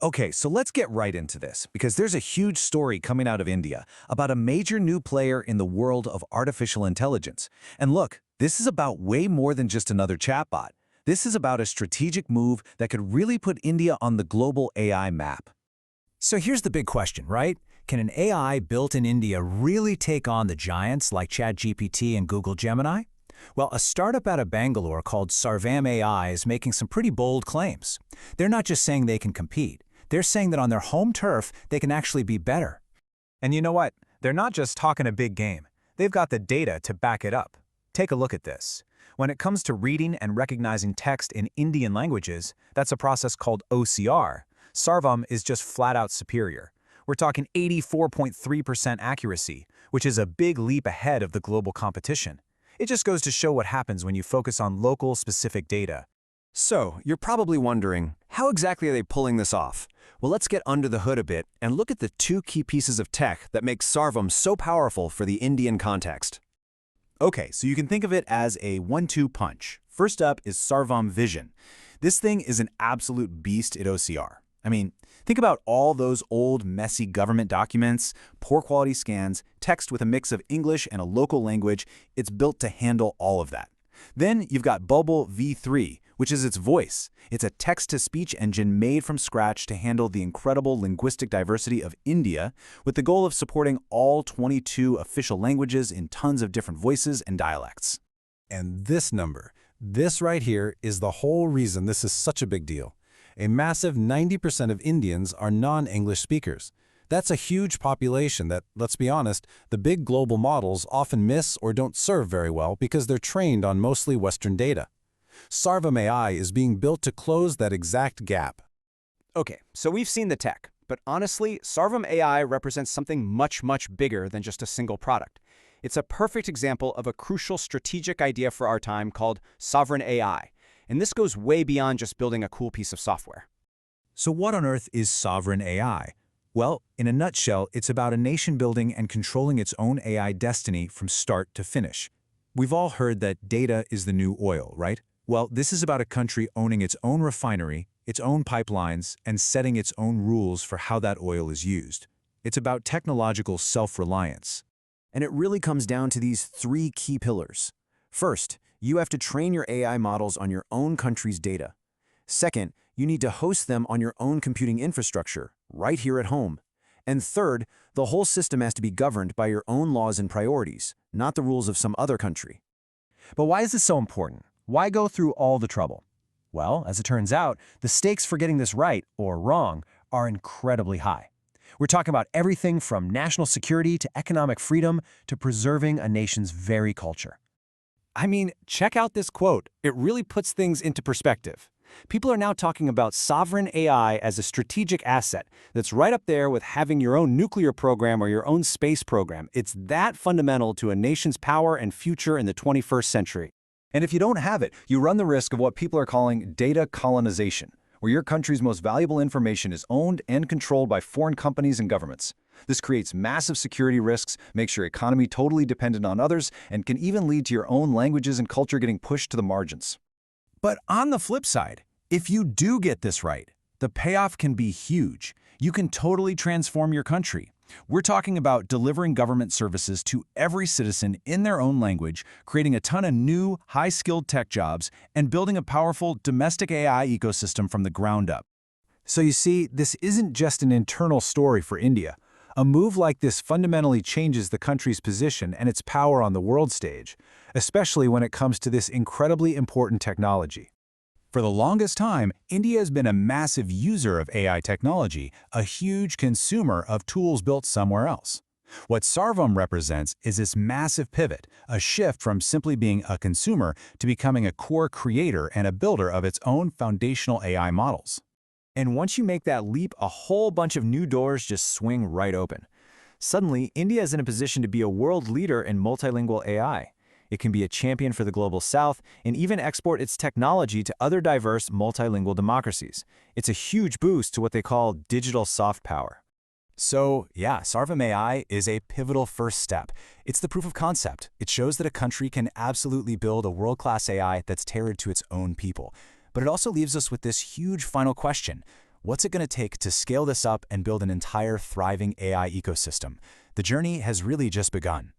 Okay, so let's get right into this, because there's a huge story coming out of India about a major new player in the world of artificial intelligence. And look, this is about way more than just another chatbot. This is about a strategic move that could really put India on the global AI map. So here's the big question, right? Can an AI built in India really take on the giants like ChatGPT and Google Gemini? Well, a startup out of Bangalore called Sarvam AI is making some pretty bold claims. They're not just saying they can compete. They're saying that on their home turf, they can actually be better. And you know what? They're not just talking a big game. They've got the data to back it up. Take a look at this. When it comes to reading and recognizing text in Indian languages, that's a process called OCR. Sarvam is just flat out superior. We're talking 84.3% accuracy, which is a big leap ahead of the global competition. It just goes to show what happens when you focus on local, specific data. So, you're probably wondering, how exactly are they pulling this off? Well, let's get under the hood a bit and look at the two key pieces of tech that make Sarvam so powerful for the Indian context. Okay, so you can think of it as a 1-2 punch. First up is Sarvam Vision. This thing is an absolute beast at OCR. I mean, think about all those old, messy government documents, poor quality scans, text with a mix of English and a local language. It's built to handle all of that. Then you've got Bulbul V3, which is its voice. It's a text-to-speech engine made from scratch to handle the incredible linguistic diversity of India, with the goal of supporting all 22 official languages in tons of different voices and dialects. And this number, this right here, is the whole reason this is such a big deal. A massive 90% of Indians are non-English speakers. That's a huge population that, let's be honest, the big global models often miss or don't serve very well because they're trained on mostly Western data. Sarvam AI is being built to close that exact gap. Okay, so we've seen the tech, but honestly, Sarvam AI represents something much, much bigger than just a single product. It's a perfect example of a crucial strategic idea for our time called sovereign AI, and this goes way beyond just building a cool piece of software. So what on earth is sovereign AI? Well, in a nutshell, it's about a nation building and controlling its own AI destiny from start to finish. We've all heard that data is the new oil, right? Well, this is about a country owning its own refinery, its own pipelines, and setting its own rules for how that oil is used. It's about technological self-reliance. And it really comes down to these three key pillars. First, you have to train your AI models on your own country's data. Second, you need to host them on your own computing infrastructure, right here at home. And third, the whole system has to be governed by your own laws and priorities, not the rules of some other country. But why is this so important? Why go through all the trouble? Well, as it turns out, the stakes for getting this right, or wrong, are incredibly high. We're talking about everything from national security to economic freedom to preserving a nation's very culture. I mean, check out this quote. It really puts things into perspective. People are now talking about sovereign AI as a strategic asset that's right up there with having your own nuclear program or your own space program. It's that fundamental to a nation's power and future in the 21st century. And if you don't have it, you run the risk of what people are calling data colonization, where your country's most valuable information is owned and controlled by foreign companies and governments. This creates massive security risks, makes your economy totally dependent on others, and can even lead to your own languages and culture getting pushed to the margins. But on the flip side, if you do get this right, the payoff can be huge. You can totally transform your country. We're talking about delivering government services to every citizen in their own language, creating a ton of new, high-skilled tech jobs, and building a powerful domestic AI ecosystem from the ground up. So you see, this isn't just an internal story for India. A move like this fundamentally changes the country's position and its power on the world stage, especially when it comes to this incredibly important technology. For the longest time, India has been a massive user of AI technology, a huge consumer of tools built somewhere else. What Sarvam represents is this massive pivot, a shift from simply being a consumer to becoming a core creator and a builder of its own foundational AI models. And once you make that leap, a whole bunch of new doors just swing right open. Suddenly, India is in a position to be a world leader in multilingual AI. It can be a champion for the global south and even export its technology to other diverse multilingual democracies. It's a huge boost to what they call digital soft power. So yeah, Sarvam AI is a pivotal first step. It's the proof of concept. It shows that a country can absolutely build a world-class AI that's tailored to its own people. But it also leaves us with this huge final question. What's it going to take to scale this up and build an entire thriving AI ecosystem? The journey has really just begun.